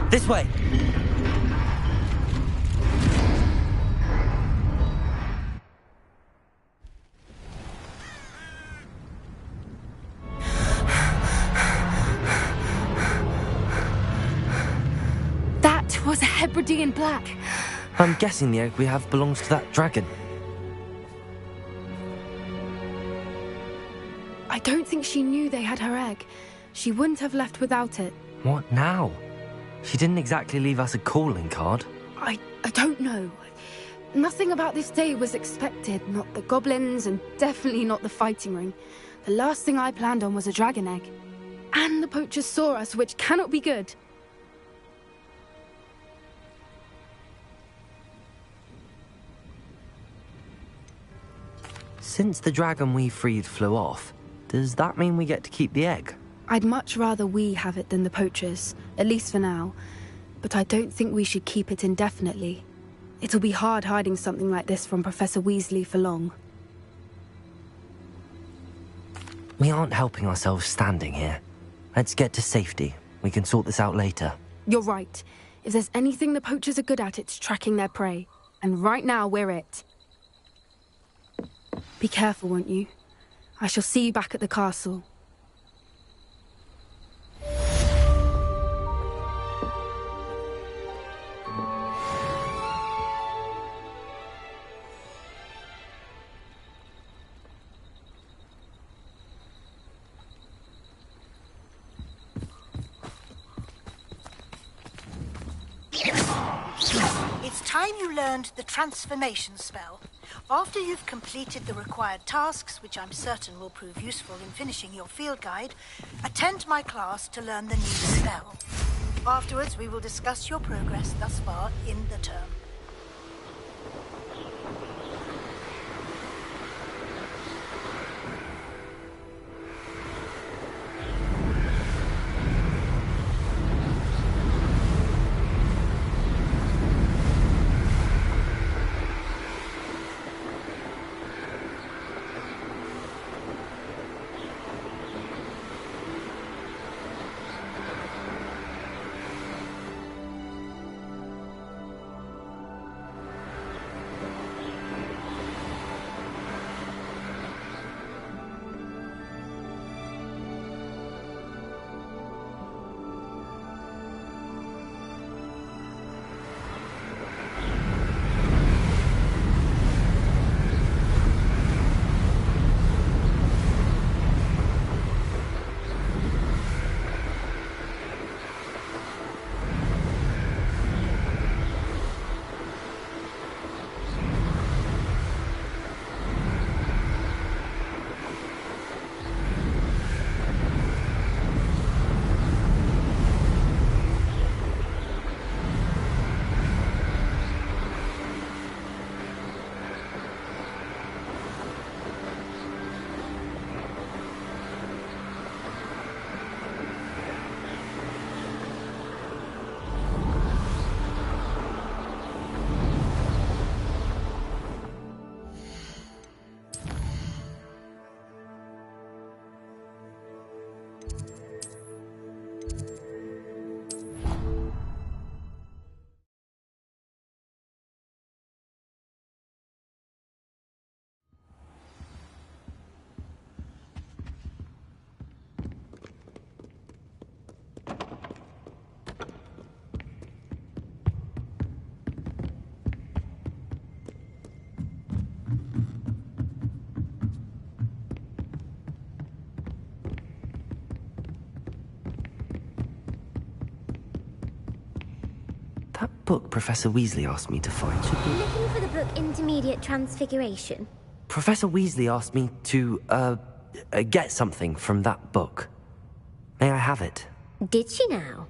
This way! That was a Hebridean black. I'm guessing the egg we have belongs to that dragon. I don't think she knew they had her egg. She wouldn't have left without it. What now? She didn't exactly leave us a calling card. I don't know. Nothing about this day was expected. Not the goblins, and definitely not the fighting ring. The last thing I planned on was a dragon egg. And the poachers saw us, which cannot be good. Since the dragon we freed flew off, does that mean we get to keep the egg? I'd much rather we have it than the poachers, at least for now. But I don't think we should keep it indefinitely. It'll be hard hiding something like this from Professor Weasley for long. We aren't helping ourselves standing here. Let's get to safety. We can sort this out later. You're right. If there's anything the poachers are good at, it's tracking their prey. And right now, we're it. Be careful, won't you? I shall see you back at the castle. It's time you learned the transformation spell. After you've completed the required tasks, which I'm certain will prove useful in finishing your field guide, attend my class to learn the new spell. Afterwards, we will discuss your progress thus far in the term. That book Professor Weasley asked me to find should be... Looking for the book Intermediate Transfiguration? Professor Weasley asked me to, get something from that book. May I have it? Did she now?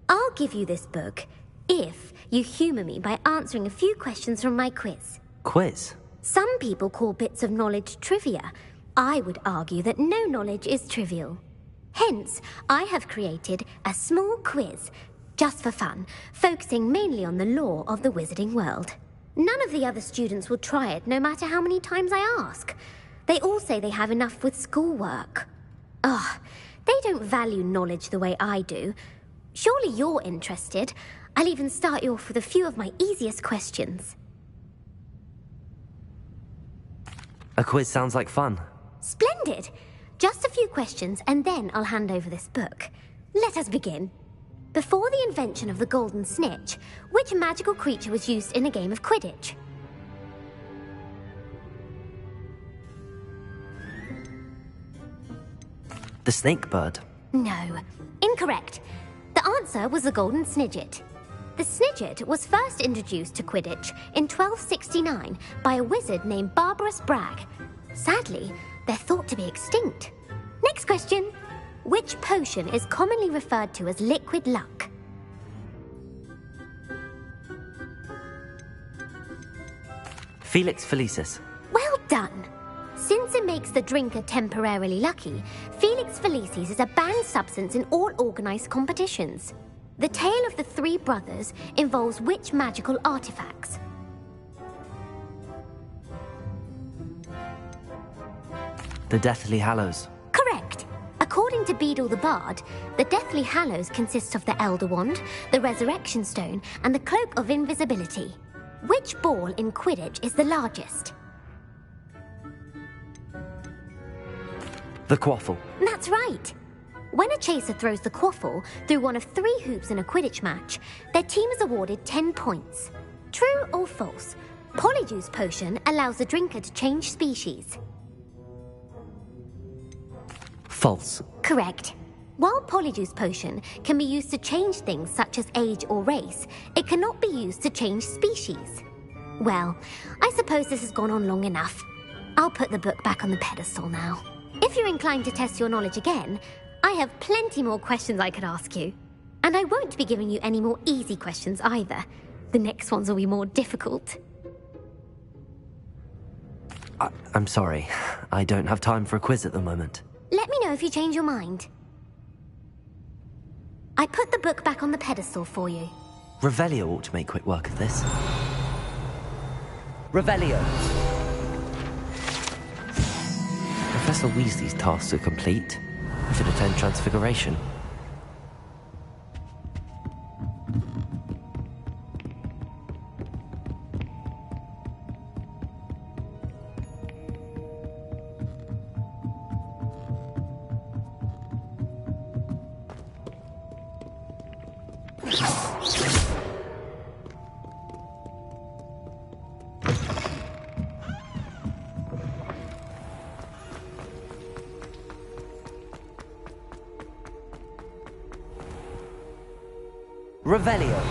I'll give you this book if you humour me by answering a few questions from my quiz. Quiz? Some people call bits of knowledge trivia. I would argue that no knowledge is trivial. Hence, I have created a small quiz, just for fun, focusing mainly on the lore of the wizarding world. None of the other students will try it, no matter how many times I ask. They all say they have enough with schoolwork. Ugh, they don't value knowledge the way I do. Surely you're interested. I'll even start you off with a few of my easiest questions. A quiz sounds like fun. Splendid! Just a few questions and then I'll hand over this book. Let us begin. Before the invention of the golden snitch, which magical creature was used in a game of Quidditch? The snake bird. No. Incorrect. The answer was the golden snidget. The snidget was first introduced to Quidditch in 1269 by a wizard named Barbarous Bragg. Sadly, they're thought to be extinct. Next question. Which potion is commonly referred to as liquid luck? Felix Felicis. Well done. Since it makes the drinker temporarily lucky, Felix Felicis is a banned substance in all organized competitions. The tale of the three brothers involves which magical artifacts? The Deathly Hallows. Correct. According to Beadle the Bard, the Deathly Hallows consists of the Elder Wand, the Resurrection Stone, and the Cloak of Invisibility. Which ball in Quidditch is the largest? The Quaffle. That's right. When a chaser throws the quaffle through one of 3 hoops in a Quidditch match, their team is awarded 10 points. True or false? Polyjuice Potion allows the drinker to change species. False. Correct. While Polyjuice Potion can be used to change things such as age or race, it cannot be used to change species. Well, I suppose this has gone on long enough. I'll put the book back on the pedestal now. If you're inclined to test your knowledge again, I have plenty more questions I could ask you. And I won't be giving you any more easy questions either. The next ones will be more difficult. I'm sorry. I don't have time for a quiz at the moment. Let me know if you change your mind. I put the book back on the pedestal for you. Revelio ought to make quick work of this. Revelio! Professor Weasley's tasks are complete. I should attend Transfiguration. Revelio.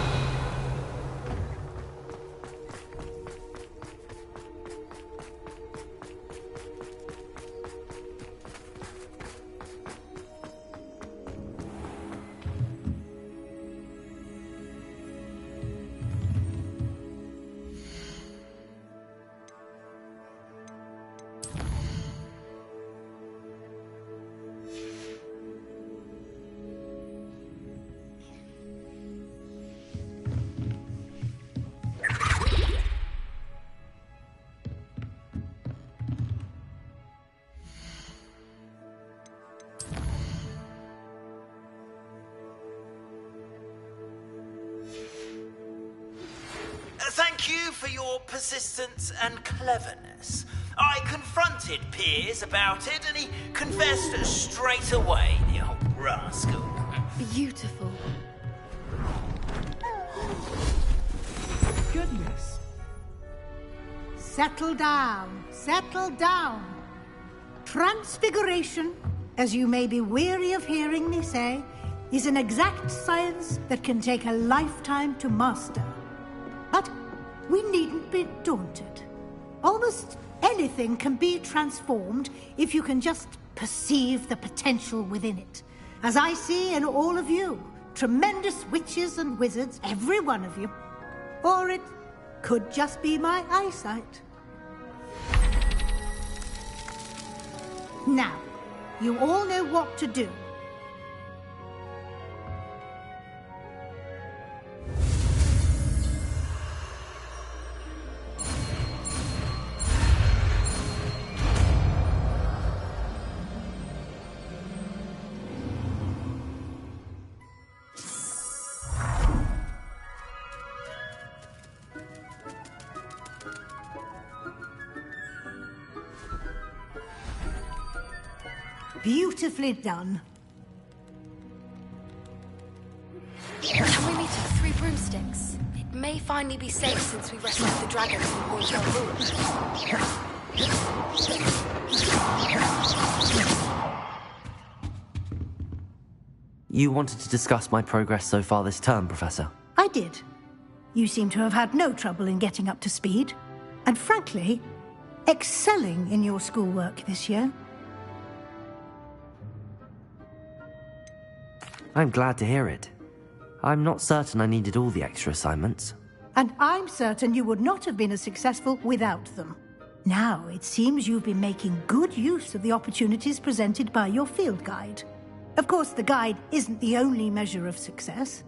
Thank you for your persistence and cleverness. I confronted Piers about it, and he confessed straight away, the old rascal. Beautiful. Goodness. Settle down. Settle down. Transfiguration, as you may be weary of hearing me say, is an exact science that can take a lifetime to master. But we needn't be daunted. Almost anything can be transformed if you can just perceive the potential within it. As I see in all of you, tremendous witches and wizards, every one of you. Or it could just be my eyesight. Now, you all know what to do. Beautifully done. Can we meet at the Three Broomsticks? It may finally be safe since we rescued the dragons in Hotel Ruins. You wanted to discuss my progress so far this term, Professor? I did. You seem to have had no trouble in getting up to speed. And frankly, excelling in your schoolwork this year. I'm glad to hear it. I'm not certain I needed all the extra assignments. And I'm certain you would not have been as successful without them. Now, it seems you've been making good use of the opportunities presented by your field guide. Of course, the guide isn't the only measure of success.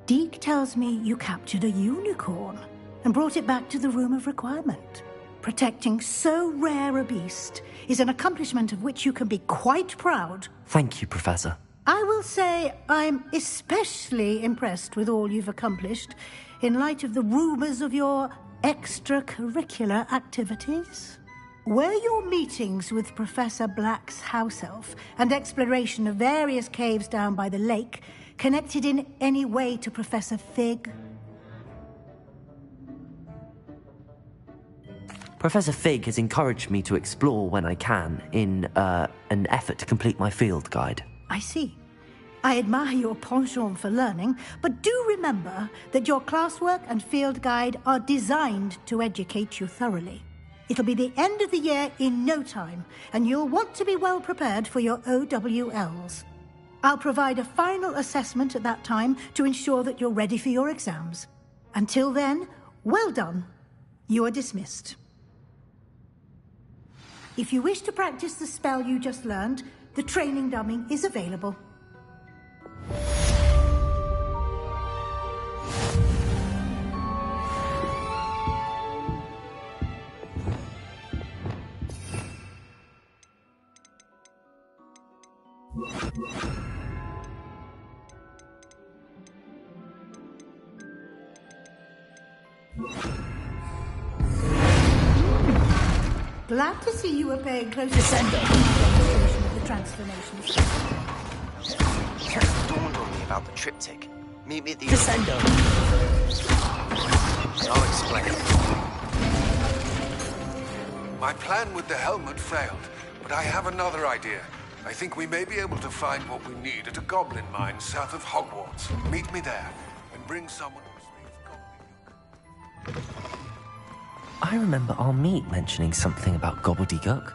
Deke tells me you captured a unicorn and brought it back to the Room of Requirement. Protecting so rare a beast is an accomplishment of which you can be quite proud. Thank you, Professor. I will say I'm especially impressed with all you've accomplished in light of the rumors of your extracurricular activities. Were your meetings with Professor Black's house elf and exploration of various caves down by the lake connected in any way to Professor Fig? Professor Fig has encouraged me to explore when I can in an effort to complete my field guide. I see. I admire your penchant for learning, but do remember that your classwork and field guide are designed to educate you thoroughly. It'll be the end of the year in no time, and you'll want to be well prepared for your OWLs. I'll provide a final assessment at that time to ensure that you're ready for your exams. Until then, well done. You are dismissed. If you wish to practice the spell you just learned, the training dummy is available. Glad to see you were paying close attention to the transformations. It dawned on me about the triptych. Meet me at the... Descendo. I'll explain. My plan with the helmet failed, but I have another idea. I think we may be able to find what we need at a goblin mine south of Hogwarts. Meet me there, and bring someone who speaks gobbledygook. I remember our meet mentioning something about gobbledygook.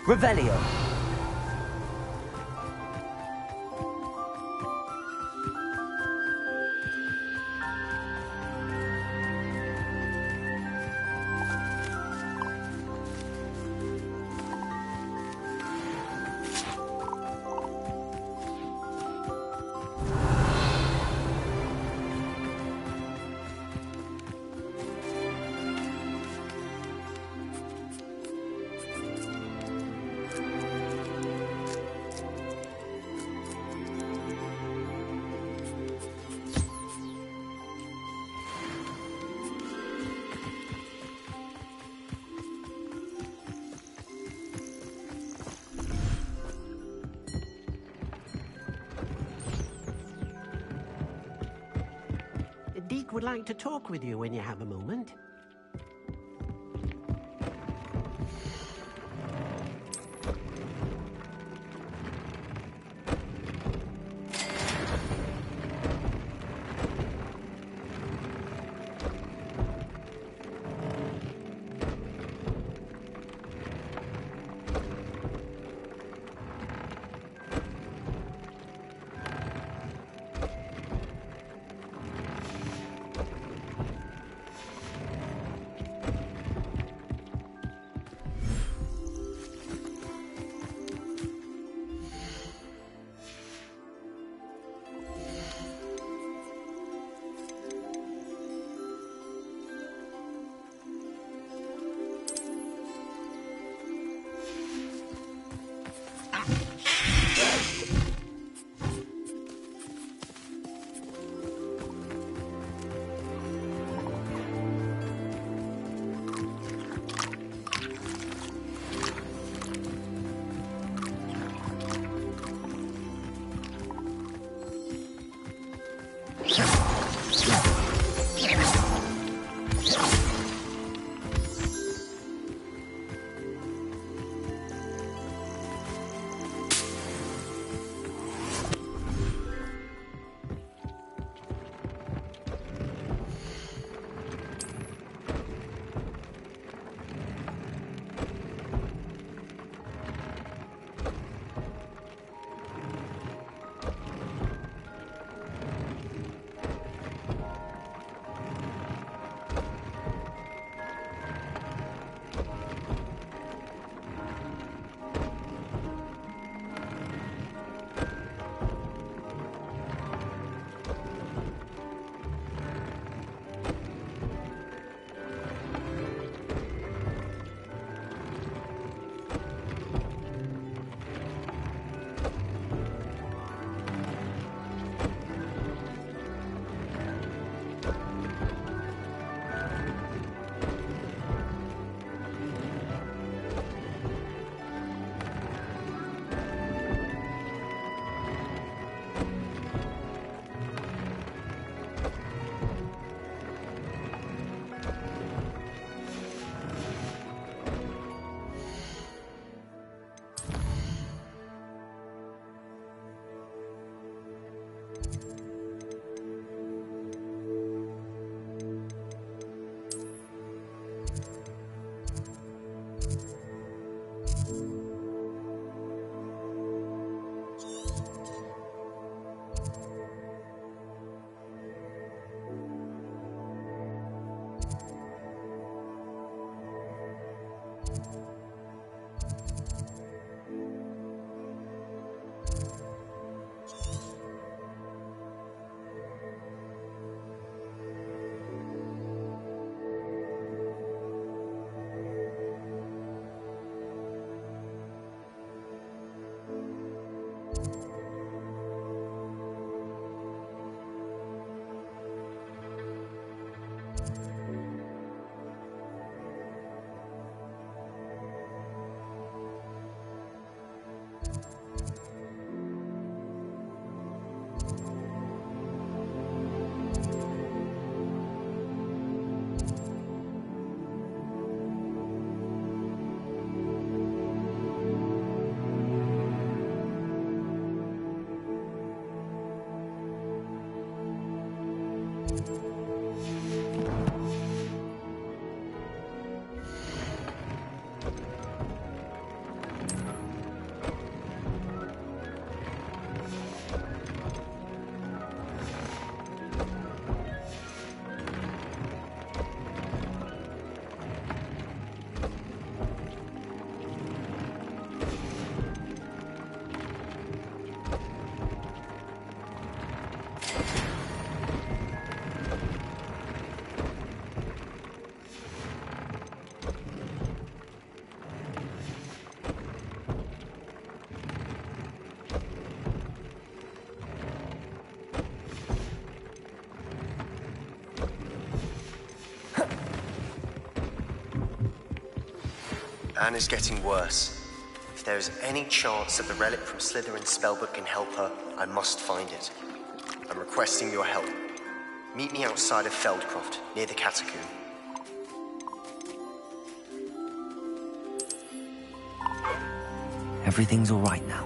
Revelio. would like to talk with you when you have a moment. Anne is getting worse. If there is any chance that the relic from Slytherin's spellbook can help her, I must find it. I'm requesting your help. Meet me outside of Feldcroft, near the catacomb. Everything's all right now.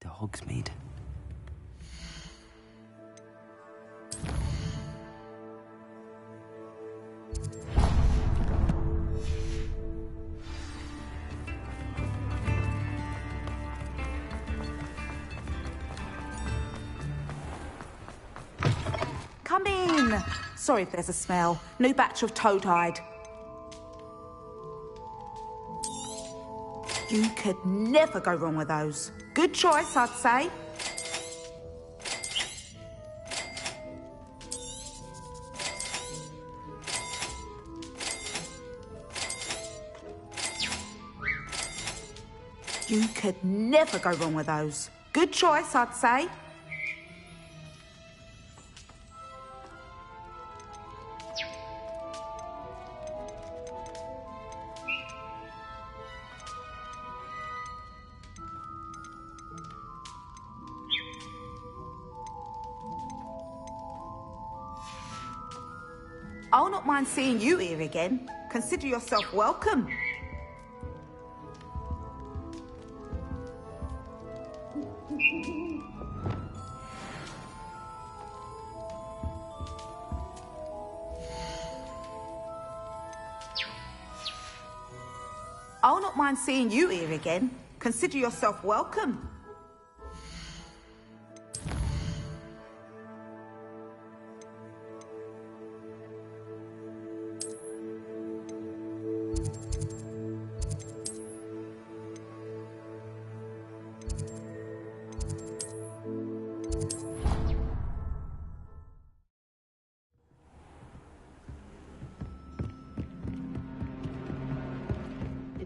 To Hogsmeade. Sorry if there's a smell. New batch of toad hide. You could never go wrong with those. Good choice, I'd say. You could never go wrong with those. Good choice, I'd say. I'll not mind seeing you here again. Consider yourself welcome. I'll not mind seeing you here again. Consider yourself welcome.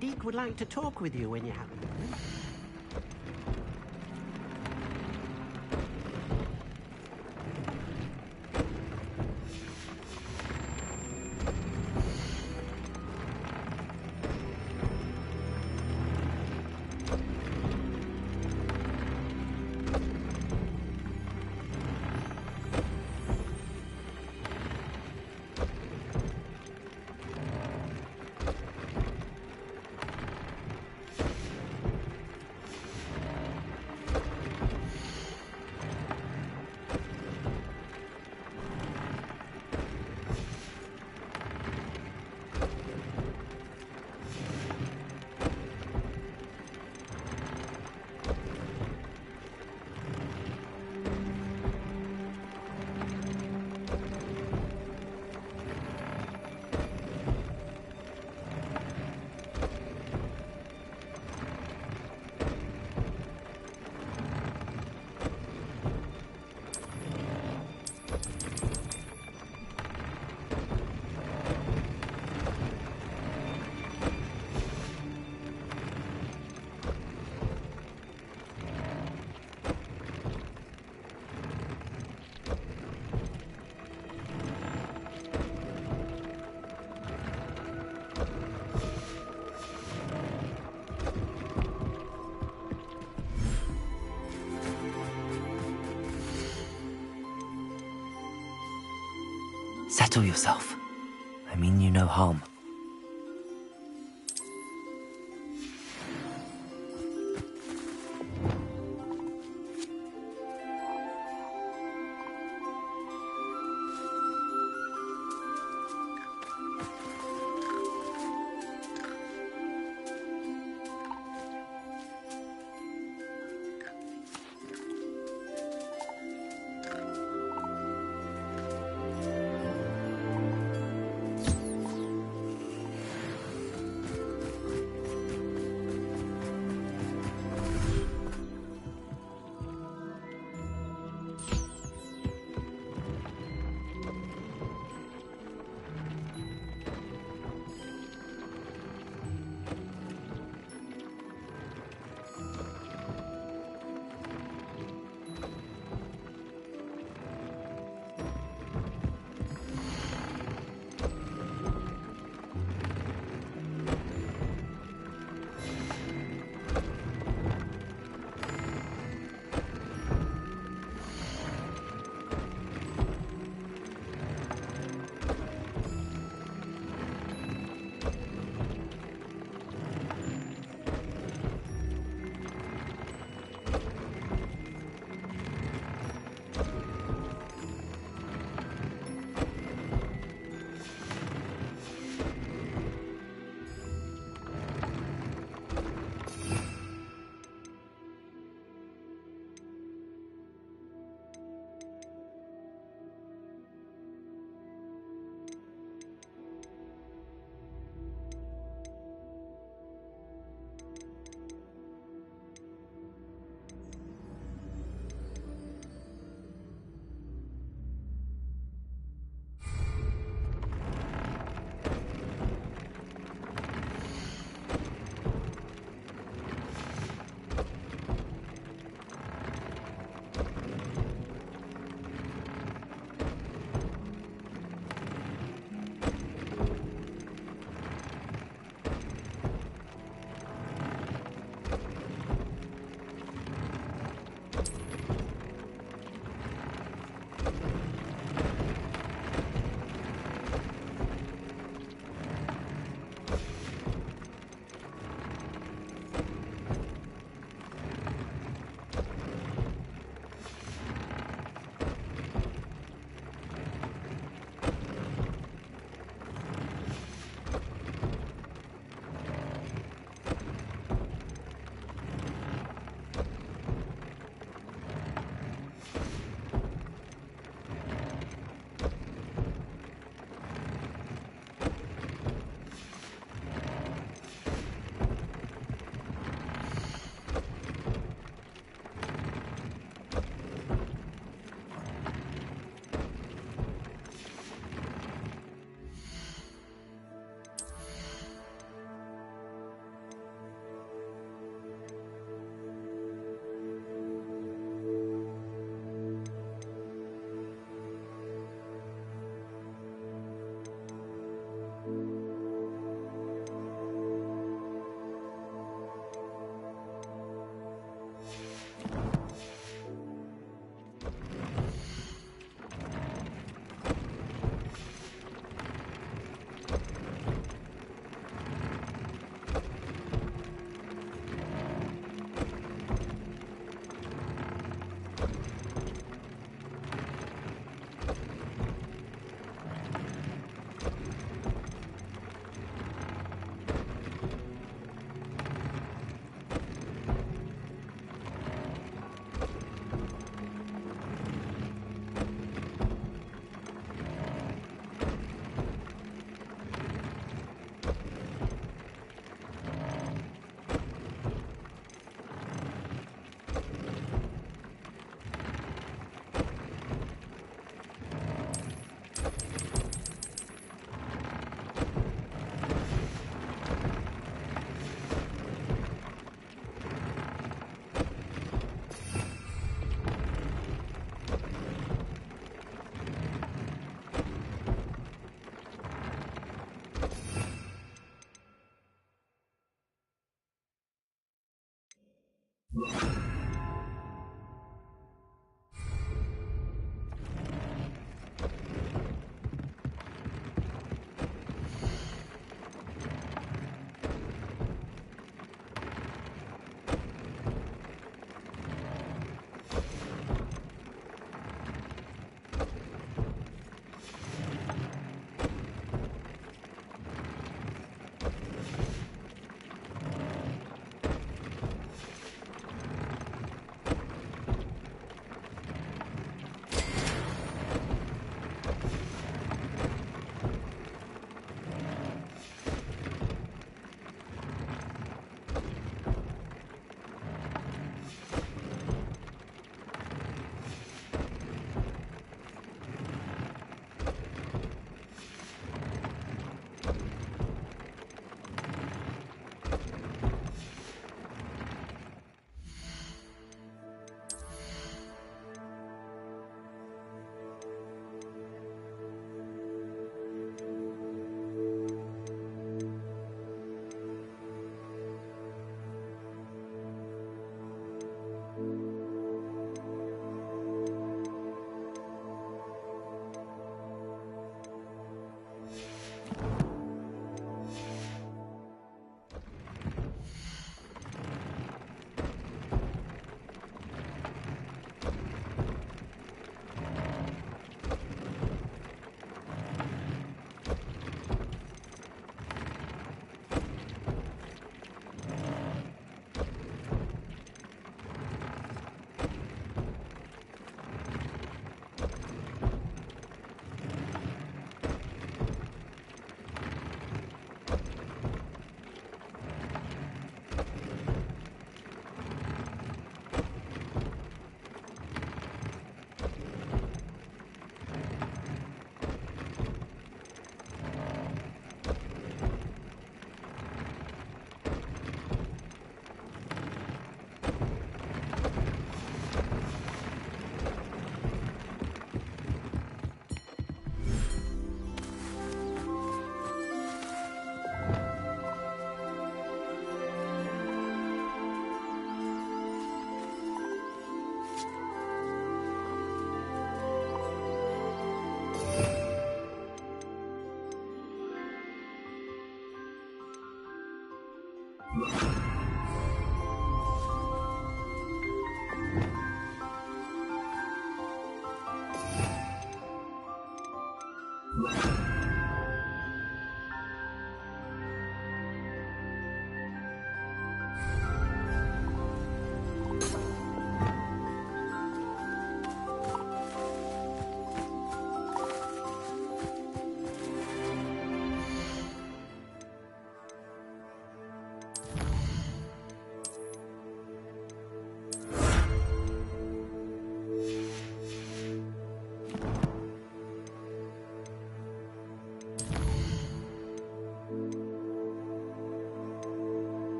Deke would like to talk with you when you have a moment. Settle yourself. I mean you no harm.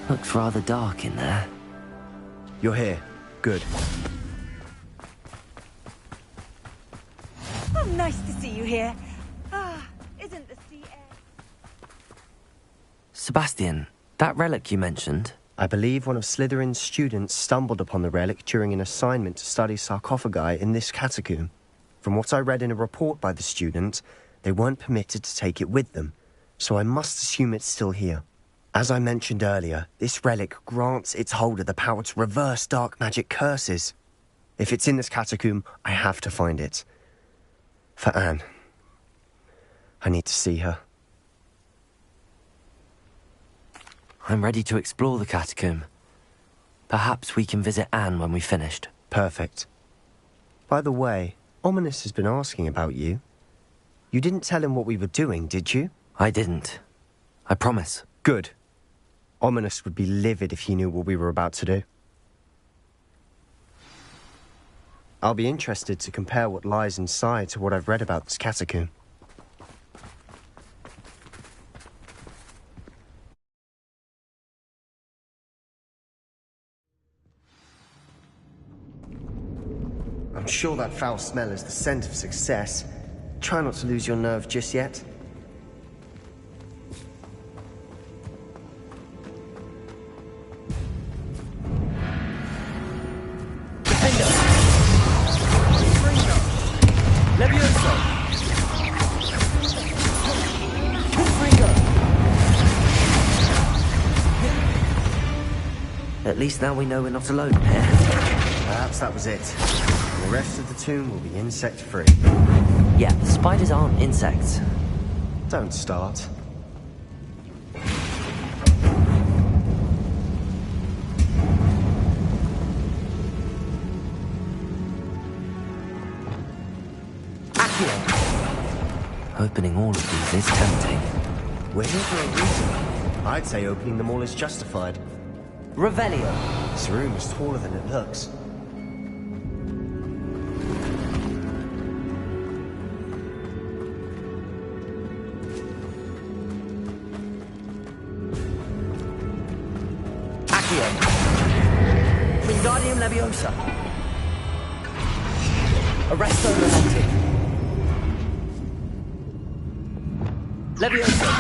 Looks rather dark in there. You're here. Good. Oh, nice to see you here. Ah, isn't the sea air... Sebastian, that relic you mentioned... I believe one of Slytherin's students stumbled upon the relic during an assignment to study sarcophagi in this catacomb. From what I read in a report by the student, they weren't permitted to take it with them, so I must assume it's still here. As I mentioned earlier, this relic grants its holder the power to reverse dark magic curses. If it's in this catacomb, I have to find it. For Anne. I need to see her. I'm ready to explore the catacomb. Perhaps we can visit Anne when we've finished. Perfect. By the way, Ominous has been asking about you. You didn't tell him what we were doing, did you? I didn't. I promise. Good. Ominous would be livid if he knew what we were about to do. I'll be interested to compare what lies inside to what I've read about this catacomb. I'm sure that foul smell is the scent of success. Try not to lose your nerve just yet. At least now we know we're not alone here. Perhaps that was it. The rest of the tomb will be insect-free. Yeah, the spiders aren't insects. Don't start. Opening all of these is tempting. We're here for a reason. I'd say opening them all is justified. Revelio. This room is taller than it looks. Accio. Wingardium Leviosa. Arresto Momentum. Leviosa.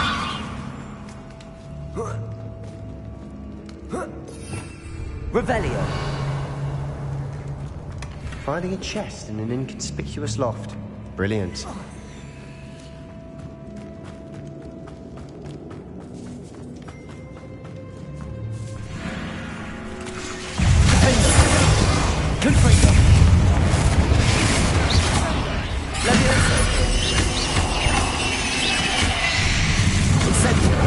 Revelio. Finding a chest in an inconspicuous loft. Brilliant. Confringo. Leviosa. Incendio.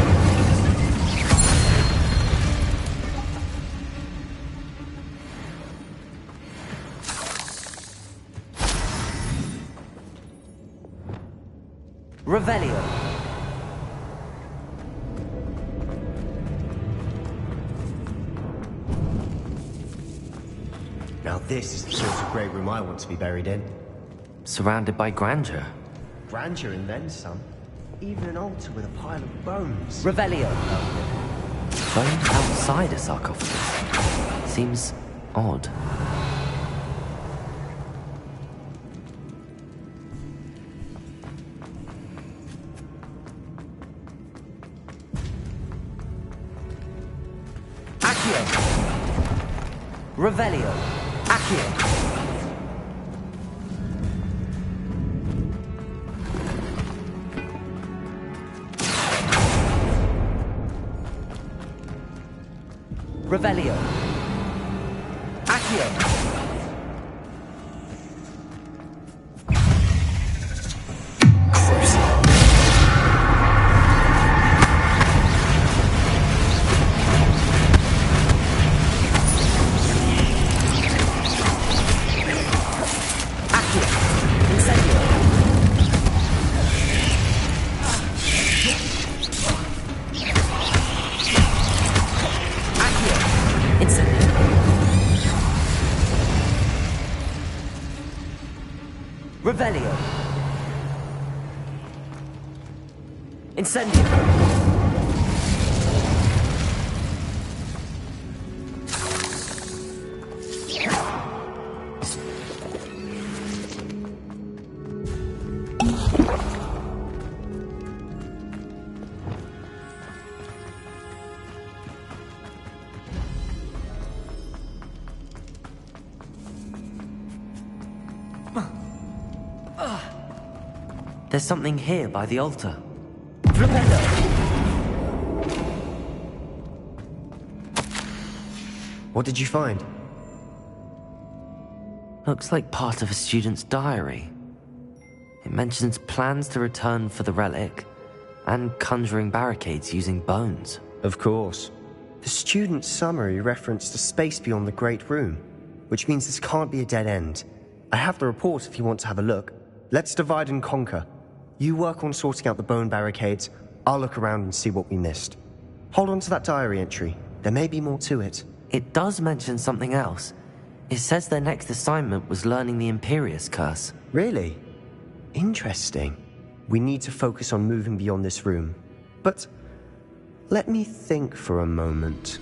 Revelio. Now this is the sort of great room I want to be buried in. Surrounded by grandeur. Grandeur and then some. Even an altar with a pile of bones. Revelio. Bones outside a sarcophagus. Seems odd. Revelio. Accio. Revelio. Accio. Revelio. Incendio. There's something here by the altar. What did you find? Looks like part of a student's diary. It mentions plans to return for the relic and conjuring barricades using bones. Of course. The student's summary referenced a space beyond the Great Room, which means this can't be a dead end. I have the report if you want to have a look. Let's divide and conquer. You work on sorting out the bone barricades, I'll look around and see what we missed. Hold on to that diary entry. There may be more to it. It does mention something else. It says their next assignment was learning the Imperius Curse. Really? Interesting. We need to focus on moving beyond this room. But let me think for a moment.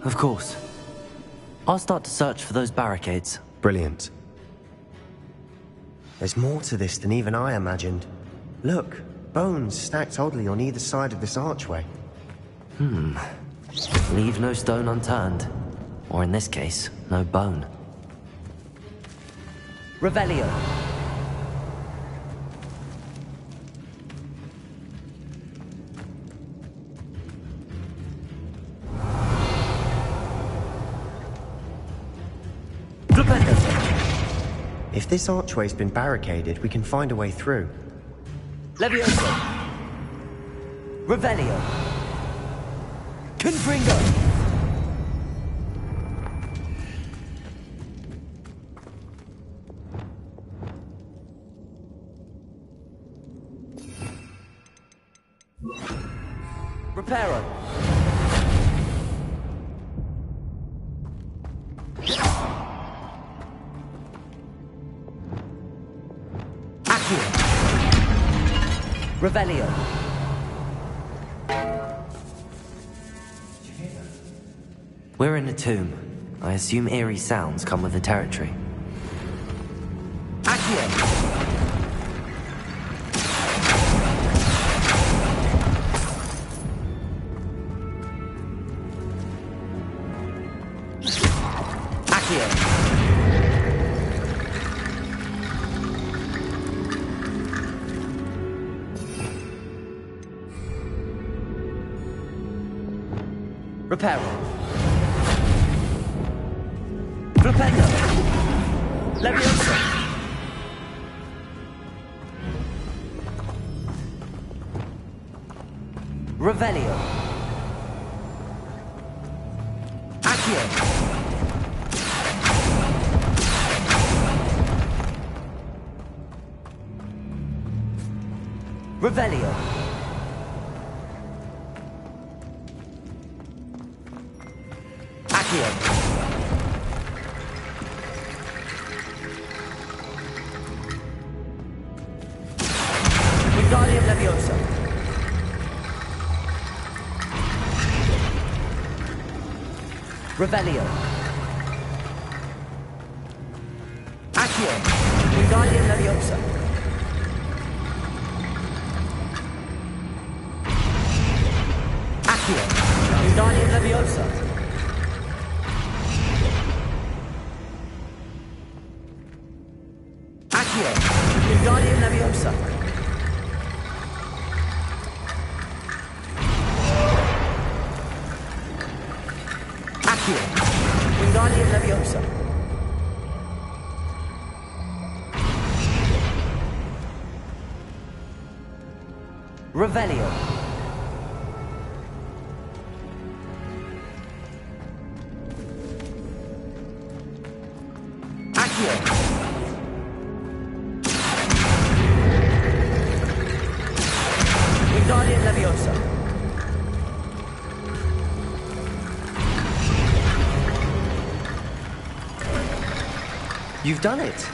Of course. I'll start to search for those barricades. Brilliant. There's more to this than even I imagined. Look, bones stacked oddly on either side of this archway. Leave no stone unturned. Or in this case, no bone. Revelio. If this archway's been barricaded, we can find a way through. Levioso. Revelio. Confringo. Reparo. Revelio. We're in a tomb. I assume eerie sounds come with the territory. Accio. Reparo. Flipendo. Levioso. Revelio. Accio. Revelio. Accio. Wingardium Leviosa. Revelio. Accio. Wingardium Leviosa. Accio. Wingardium Leviosa. Accio. Wingardium Leviosa. Accio. Wingardium Leviosa. Revelio. Accio. Wingardium Leviosa. You've done it!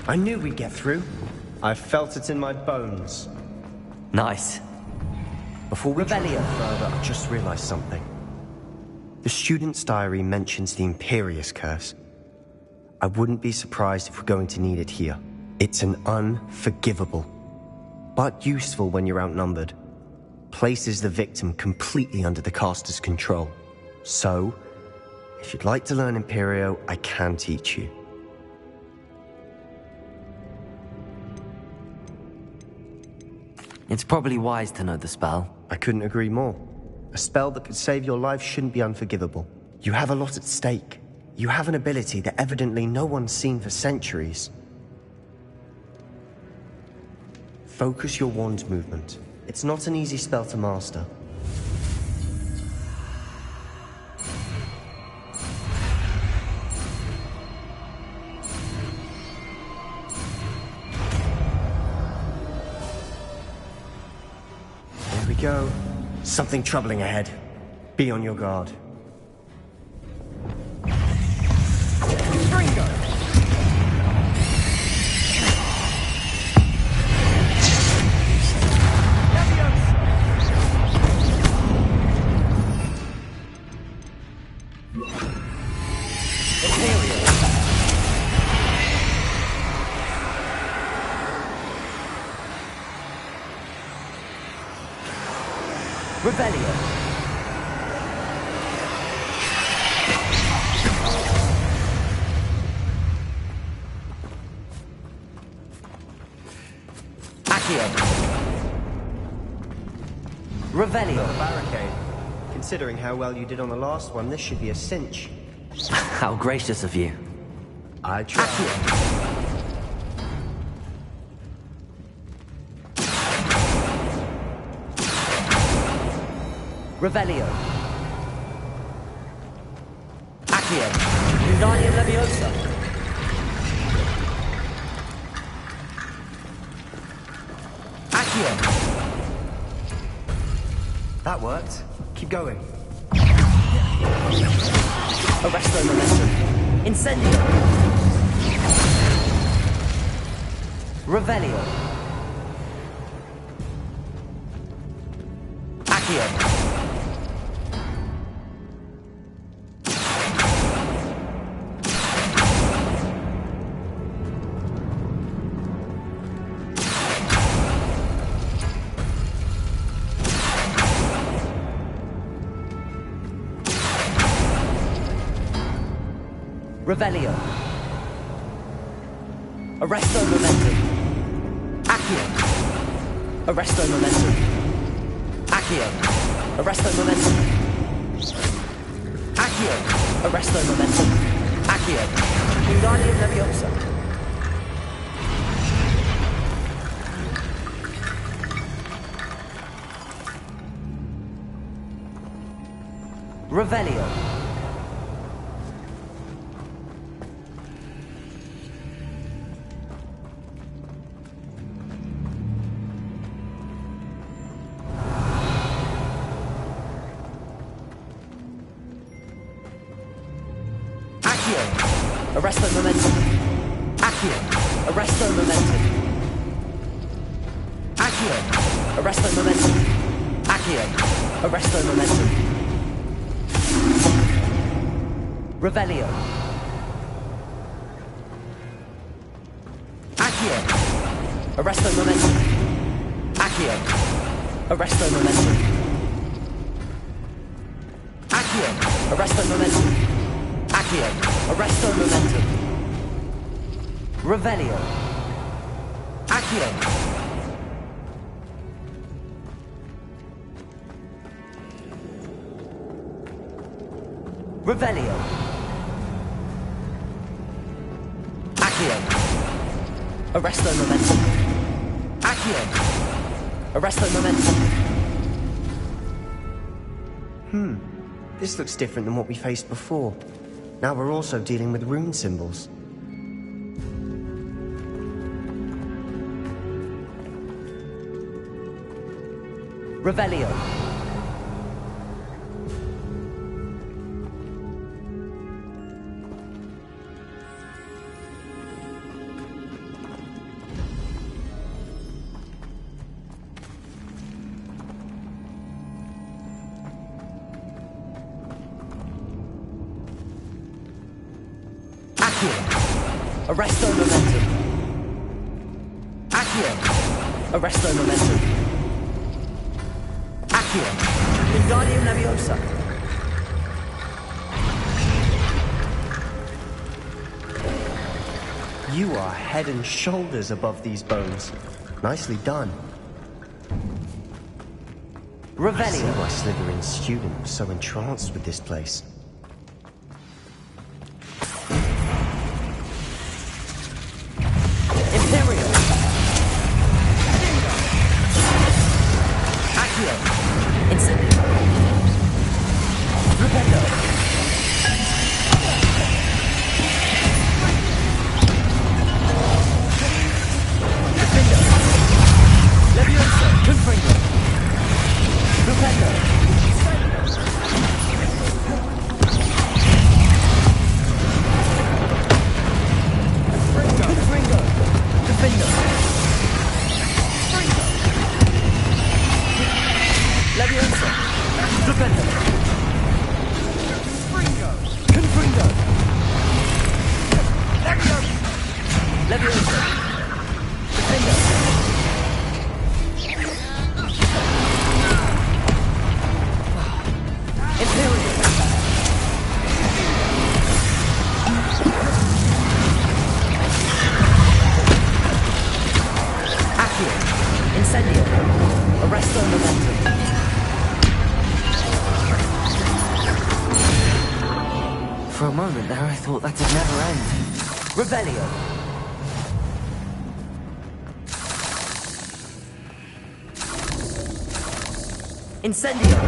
I knew we'd get through. I felt it in my bones. Nice. Before we go Revelio. further, I just realized something. The student's diary mentions the Imperius Curse. I wouldn't be surprised if we're going to need it here. It's an unforgivable, but useful when you're outnumbered. Places the victim completely under the caster's control. So, if you'd like to learn Imperio, I can teach you. It's probably wise to know the spell. I couldn't agree more. A spell that could save your life shouldn't be unforgivable. You have a lot at stake. You have an ability that evidently no one's seen for centuries. Focus your wand movement. It's not an easy spell to master. There we go. Something troubling ahead. Be on your guard. Revelio. Accio. Revelio. Another barricade. Considering how well you did on the last one, this should be a cinch. How gracious of you. I try. Accio. Revelio. Accio. Wingardium Leviosa. Accio. That worked. Keep going. Arresto Momentum. Incendio. Revelio. Accio. Revelio. Arresto Momentum. Accio. Arresto Momentum. Accio. Arresto Momentum. Accio. Arresto Momentum. Accio. Wingardium Leviosa. Revelio. Arresto Momentum. Accio. Arresto Momentum. Accio. Arresto Momentum. Accio. Arresto Momentum. Revelio. Accio. Arresto Momentum. Accio. Arresto Momentum. Accio. Arresto Momentum. Accio. Arresto Momentum. Revelio. Accio. Revelio. Accio. Arresto Momentum. Accio. Arresto Momentum. This looks different than what we faced before. Now we're also dealing with rune symbols. Revelio. Arresto Momentum. Accio. Arresto Momentum. Accio. Wingardium Leviosa. You are head and shoulders above these bones. Nicely done. I see why Slytherin's student was so entranced with this place. Imperial! Accio! Incendio! Rependo! Defendo! Levioso! Confringo! Rependo! Confringo! Defendo! Levioso! Rependo! Confringo! Levioso! Defendo! Imperial! Accio! Incendio! Arresto momentum! For a moment there, I thought that'd never end. Revelio! Incendio!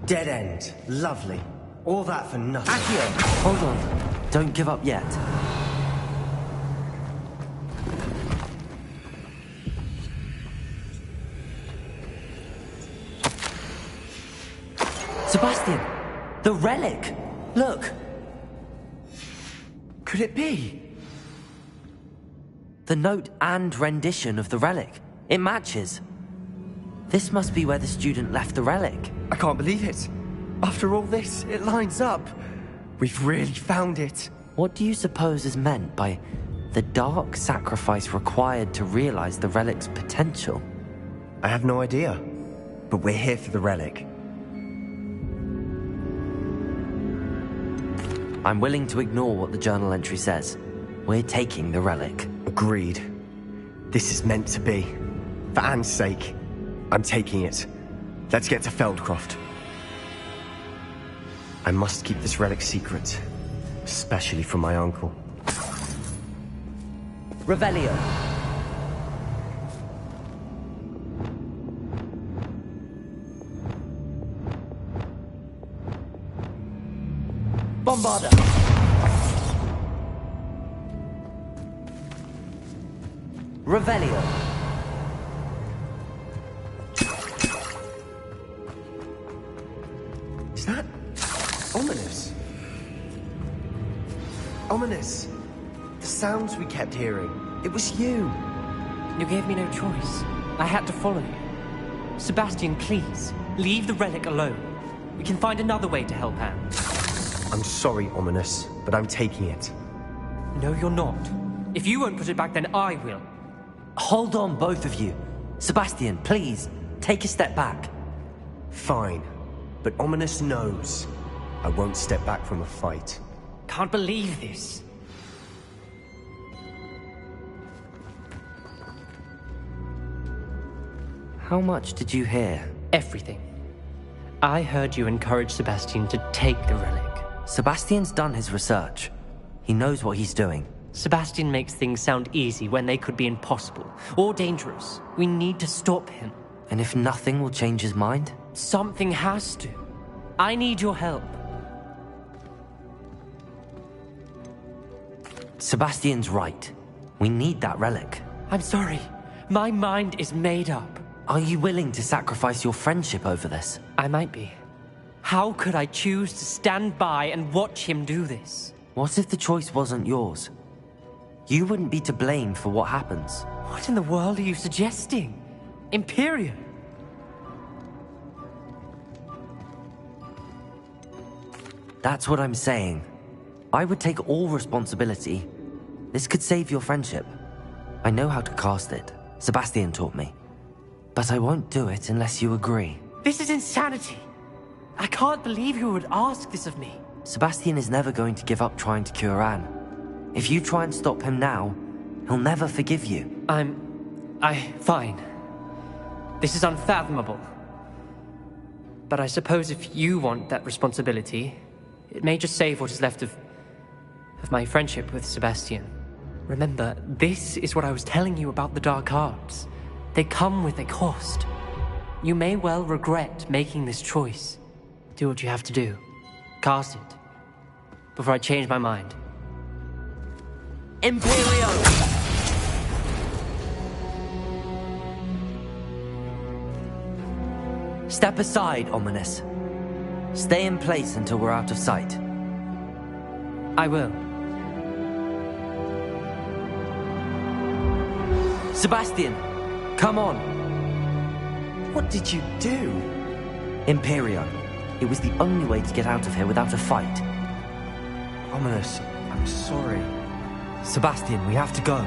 Dead end. Lovely. All that for nothing. Accio! Hold on. Don't give up yet. Sebastian! The relic! Look! Could it be? The note and rendition of the relic. It matches. This must be where the student left the relic. I can't believe it. After all this, it lines up. We've really found it. What do you suppose is meant by the dark sacrifice required to realize the relic's potential? I have no idea. But we're here for the relic. I'm willing to ignore what the journal entry says. We're taking the relic. Agreed. This is meant to be. For Anne's sake, I'm taking it. Let's get to Feldcroft. I must keep this relic secret, especially from my uncle. Revelio. Bombarda! Revelio! Is that ominous? Ominous! The sounds we kept hearing. It was you! You gave me no choice. I had to follow you. Sebastian, please, leave the relic alone. We can find another way to help Anne. I'm sorry, Ominous, but I'm taking it. No, you're not. If you won't put it back, then I will. Hold on, both of you. Sebastian, please, take a step back. Fine, but Ominous knows I won't step back from a fight. Can't believe this. How much did you hear? Everything. I heard you encourage Sebastian to take the relic. Sebastian's done his research. He knows what he's doing. Sebastian makes things sound easy when they could be impossible or dangerous. We need to stop him. And if nothing will change his mind? Something has to. I need your help. Sebastian's right. We need that relic. I'm sorry. My mind is made up. Are you willing to sacrifice your friendship over this? I might be. How could I choose to stand by and watch him do this? What if the choice wasn't yours? You wouldn't be to blame for what happens. What in the world are you suggesting? Imperium? That's what I'm saying. I would take all responsibility. This could save your friendship. I know how to cast it. Sebastian taught me. But I won't do it unless you agree. This is insanity. I can't believe you would ask this of me. Sebastian is never going to give up trying to cure Anne. If you try and stop him now, he'll never forgive you. Fine. This is unfathomable. But I suppose if you want that responsibility, it may just save what is left of my friendship with Sebastian. Remember, this is what I was telling you about the dark arts. They come with a cost. You may well regret making this choice. Do what you have to do. Cast it. Before I change my mind. Imperio! Step aside, Ominous. Stay in place until we're out of sight. I will. Sebastian, come on. What did you do? Imperio. It was the only way to get out of here without a fight. Ominous, I'm sorry. Sebastian, we have to go.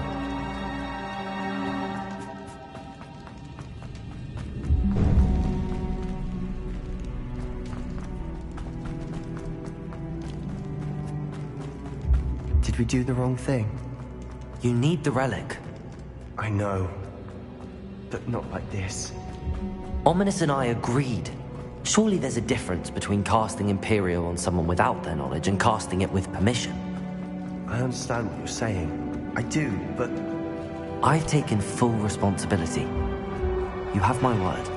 Did we do the wrong thing? You need the relic. I know. But not like this. Ominous and I agreed. Surely there's a difference between casting Imperio on someone without their knowledge and casting it with permission. I understand what you're saying. I do, but... I've taken full responsibility. You have my word.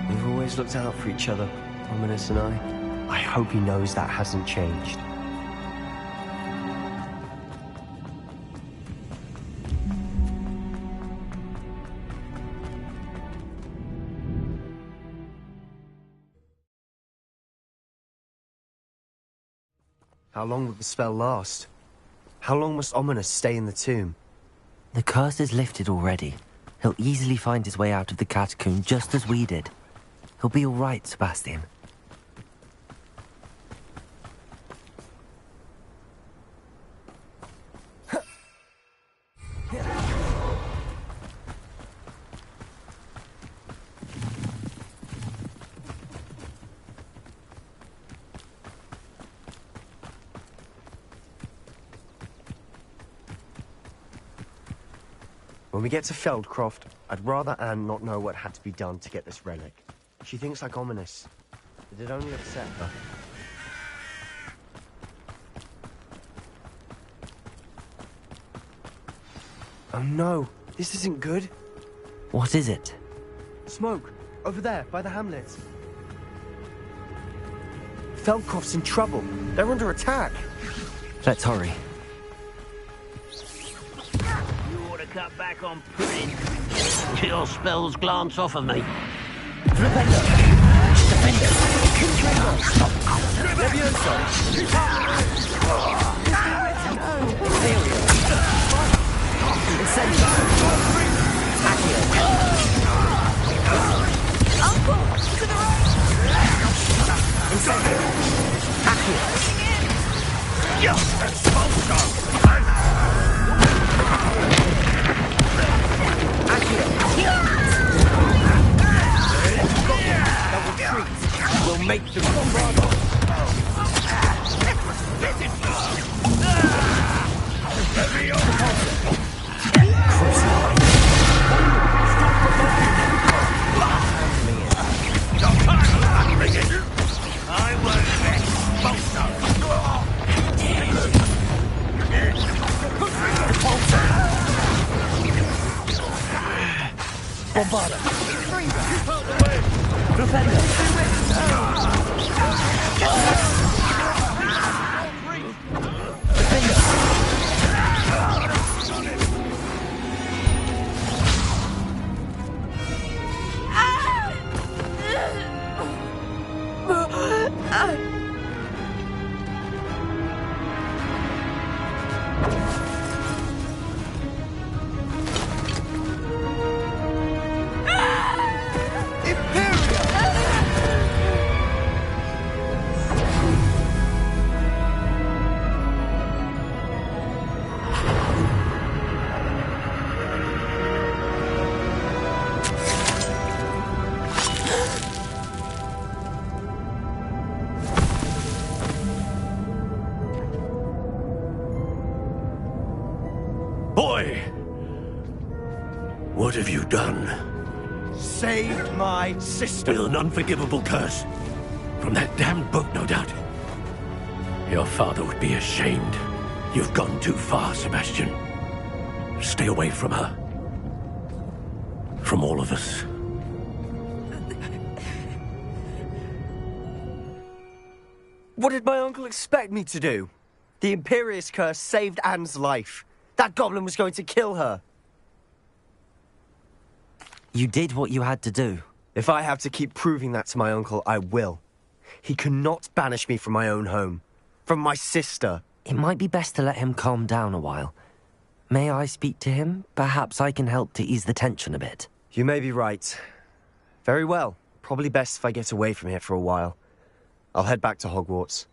We've always looked out for each other, Ominous and I hope he knows that hasn't changed. How long will the spell last? How long must Ominous stay in the tomb? The curse is lifted already. He'll easily find his way out of the catacomb just as we did. He'll be all right, Sebastian. When we get to Feldcroft, I'd rather Anne not know what had to be done to get this relic. She thinks like Ominous. It'd only upset her. Oh no, this isn't good. What is it? Smoke! Over there, by the hamlet. Feldcroft's in trouble. They're under attack. Let's hurry. You ought to cut back on pudding. Till spells glance off of me. Defender! Levioso! Incendio! Accio! Uncle, to the right! Incendio! Accio! We'll make them Bombarda! Defender! Boy! What have you done? Saved my sister. With an unforgivable curse. From that damned book, no doubt. Your father would be ashamed. You've gone too far, Sebastian. Stay away from her. From all of us. What did my uncle expect me to do? The Imperius curse saved Anne's life. That goblin was going to kill her. You did what you had to do. If I have to keep proving that to my uncle, I will. He cannot banish me from my own home. From my sister. It might be best to let him calm down a while. May I speak to him? Perhaps I can help to ease the tension a bit. You may be right. Very well. Probably best if I get away from here for a while. I'll head back to Hogwarts.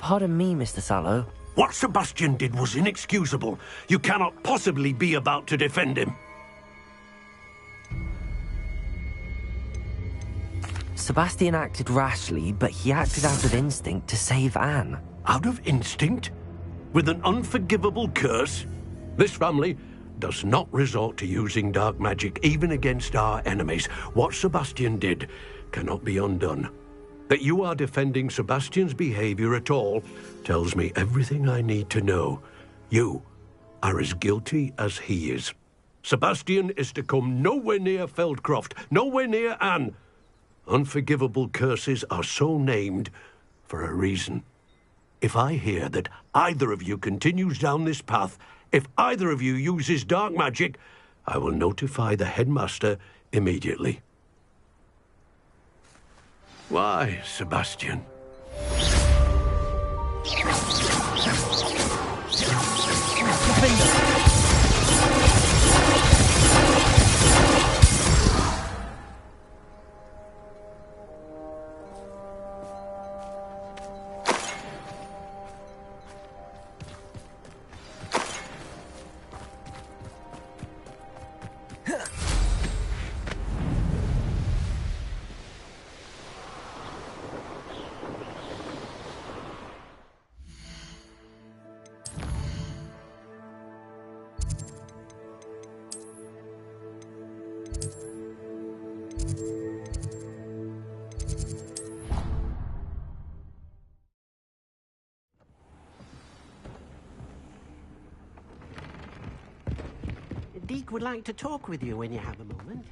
Pardon me, Mr. Sallow. What Sebastian did was inexcusable. You cannot possibly be about to defend him. Sebastian acted rashly, but he acted out of instinct to save Anne. Out of instinct? With an unforgivable curse? This family does not resort to using dark magic even against our enemies. What Sebastian did cannot be undone. That you are defending Sebastian's behavior at all tells me everything I need to know. You are as guilty as he is. Sebastian is to come nowhere near Feldcroft, nowhere near Anne. Unforgivable curses are so named for a reason. If I hear that either of you continues down this path, if either of you uses dark magic, I will notify the headmaster immediately. Why, Sebastian? Sheik would like to talk with you when you have a moment.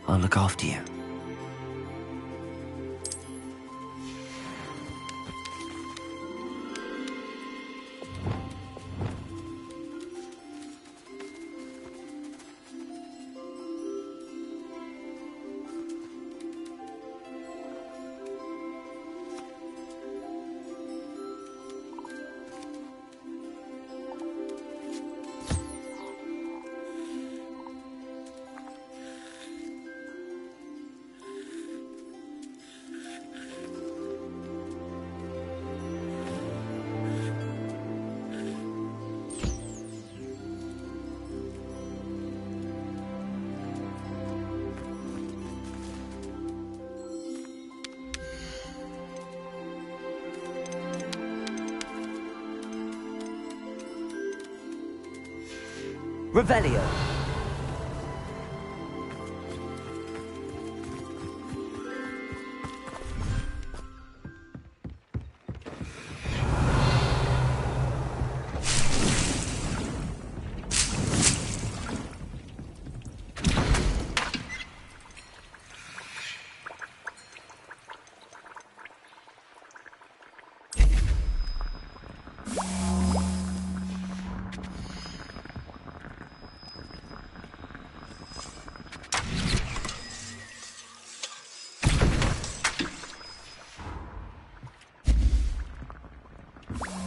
I'll look after you. Revelio.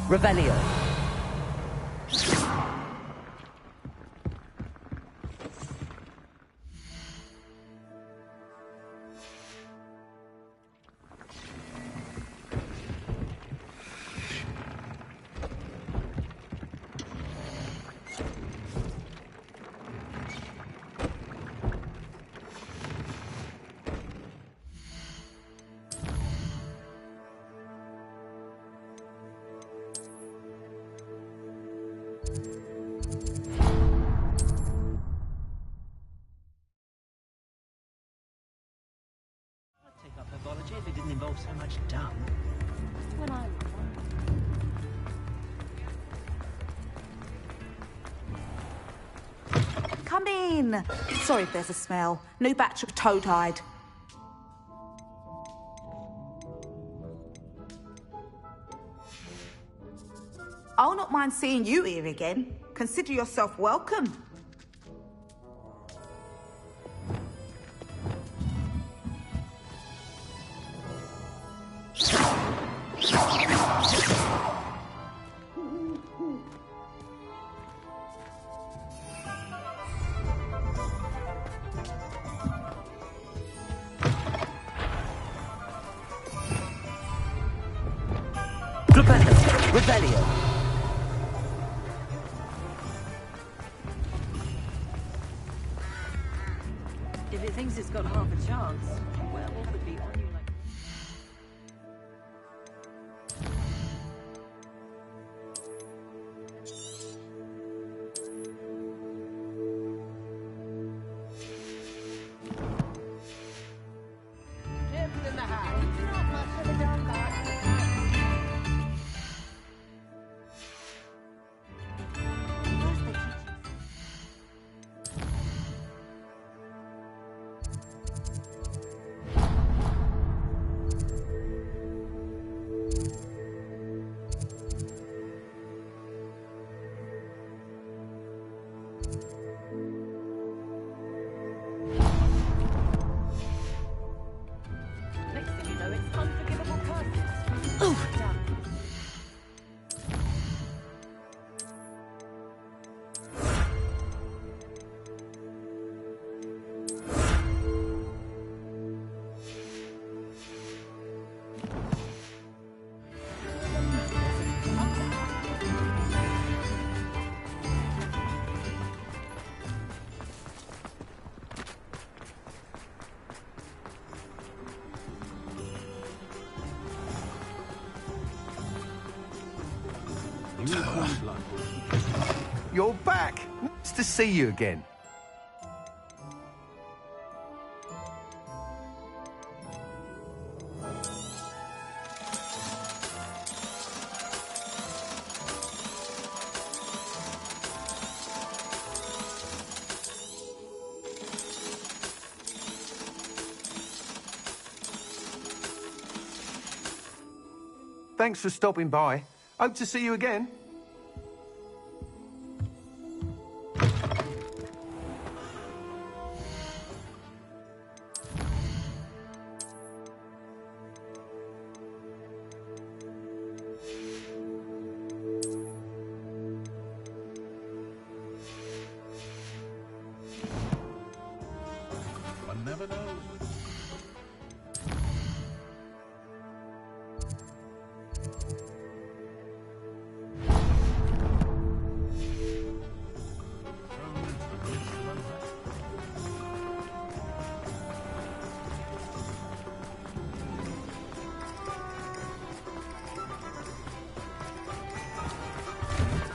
Revelio. If it didn't involve so much dung. When I Come in. Sorry if there's a smell. New batch of toad-hide. I'll not mind seeing you here again. Consider yourself welcome. Revelio. If it thinks it's got half a chance, werewolf would be on you like... Champion in the house. Not much of a dog art. Next thing you know, it's unforgivable curses. Oh. Done. You're back. Nice to see you again. Thanks for stopping by. Hope to see you again. One never knows.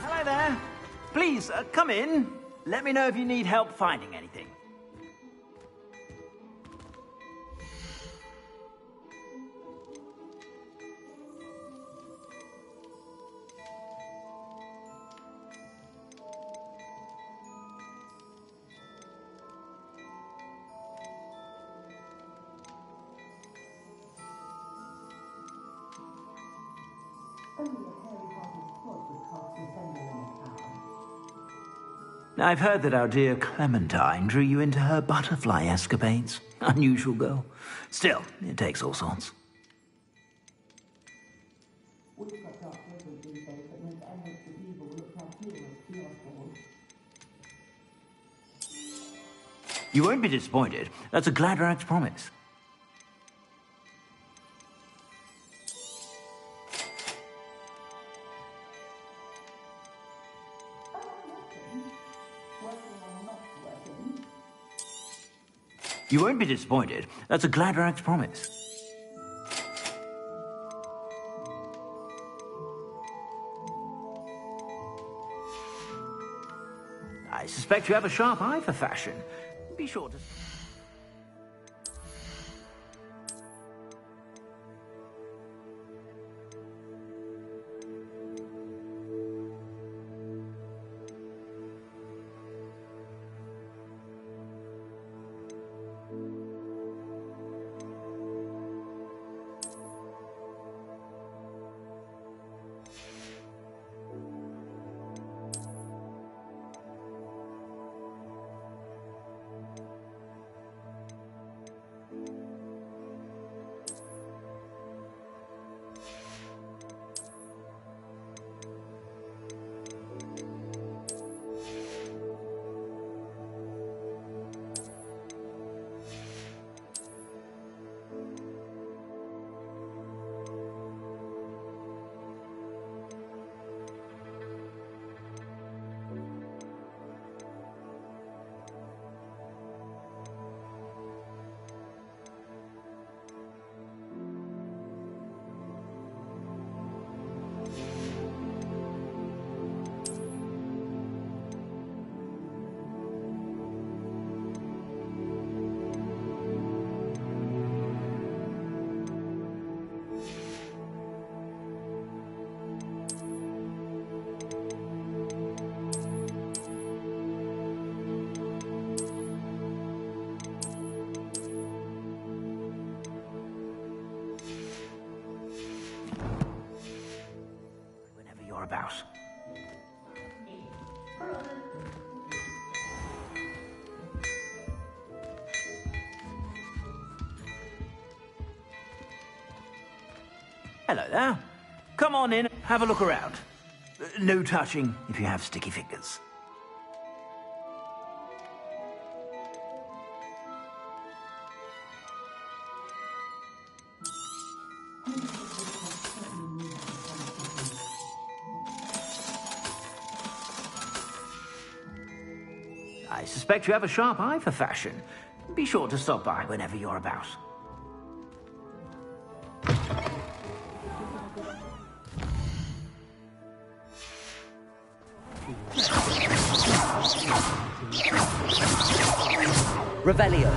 Hello there. Please, come in. Let me know if you need help finding anything. I've heard that our dear Clementine drew you into her butterfly escapades. Unusual girl. Still, it takes all sorts. You won't be disappointed. That's a Gladrax promise. You won't be disappointed. That's a Gladrax promise. I suspect you have a sharp eye for fashion. Be sure to... About. Hello there. Come on in, have a look around. No touching if you have sticky fingers. I suspect you have a sharp eye for fashion. Be sure to stop by whenever you're about. Revelio.